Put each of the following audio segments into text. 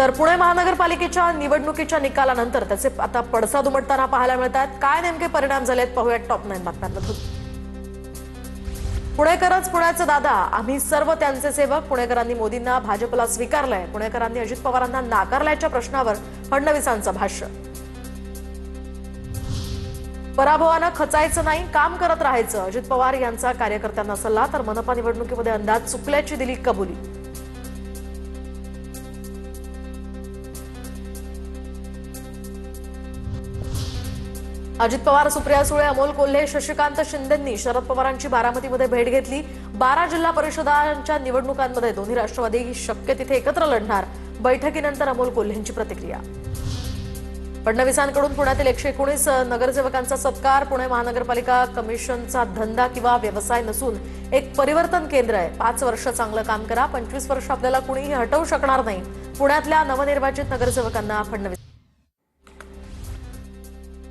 तर पुणे महानगरपालिकेच्या निवडणुकीच्या निकालानंतर त्याचे आता पडसाद उमटताना पाहायला मिळतात। काय नेमके परिणाम झालेत पाहूयात टॉप 9 बातम्यांमधून। पुणेकरच पुण्याचे दादा, आम्ही सर्व त्यांचे सेवक। पुणेकरांनी मोदींना भाजपला स्वीकारलंय। पुणेकरांनी अजित पवारांना नाकारल्याच्या प्रश्नावर फडणवीसांचं भाष्य। पराभवानं खचायचं नाही, काम करत राहायचं, अजित पवार यांचा कार्यकर्त्यांना सल्ला। तर मनपा निवडणुकीमध्ये अंदाज चुकल्याची दिली कबुली। अजित पवार, सुप्रिया सुळे, अमोल कोल्हे, शशिकांत शिंदेंनी शरद पवारांची बारामतीमध्ये भेट घेतली। 12 जिल्हा परिषदांच्या निवडणुकांमध्ये दोन्ही राष्ट्रवादी शक्य तिथे एकत्र लढणार। बैठकीनंतर अमोल कोल्हेंची प्रतिक्रिया। फडणवीसांकडून पुण्यातील 119 नगरसेवकांचा सत्कार। पुणे महानगरपालिका कमिशनचा धंदा किंवा व्यवसाय नसून एक परिवर्तन केंद्र आहे। 5 वर्ष चांगलं काम करा, 25 वर्ष आपल्याला कुणीही हटवू शकणार नाही। पुण्यातल्या नवनिर्वाचित नगरसेवकांना फडणवीस।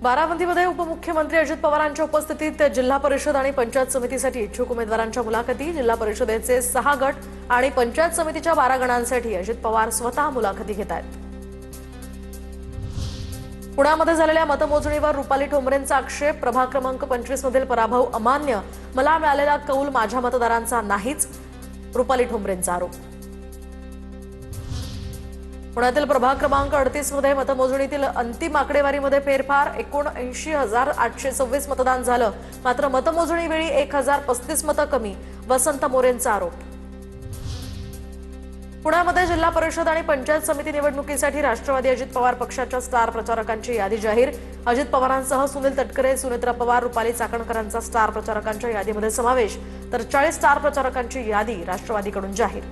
बारामतीमध्ये उपमुख्यमंत्री अजित पवारांच्या उपस्थितीत जिल्हा परिषद आणि पंचायत समितीसाठी इच्छुक उमेदवारांच्या मुलाखती। जिल्हा परिषदेचे 6 गट आणि पंचायत समितीच्या 12 गणांसाठी अजित पवार स्वतः मुलाखती घेत आहेत। पुण्यामध्ये झालेल्या मतमोजणीवर रुपाली ठोंबरेंचा आक्षेप। प्रभाग क्रमांक 25 मधील पराभव अमान्य, मला मिळालेला कौल माझ्या मतदारांचा नाहीच, रुपाली ठोंबरेंचा आरोप। पुण्यातील प्रभाग क्रमांक 38 मध्ये मतमोजणीतील अंतिम आकडेवारीमध्ये फेरफार। 79,826 मतदान झालं, मात्र मतमोजणी वेळी 1,035 मतं कमी, वसंत मोरेंचा आरोप। पुण्यामध्ये जिल्हा परिषद आणि पंचायत समिती निवडणुकीसाठी राष्ट्रवादी अजित पवार पक्षाच्या स्टार प्रचारकांची यादी जाहीर। अजित पवारांसह सुनील तटकरे, सुनेत्रा पवार, रुपाली चाकणकरांचा स्टार प्रचारकांच्या यादीमध्ये समावेश। तर 40 स्टार प्रचारकांची यादी राष्ट्रवादीकडून जाहीर।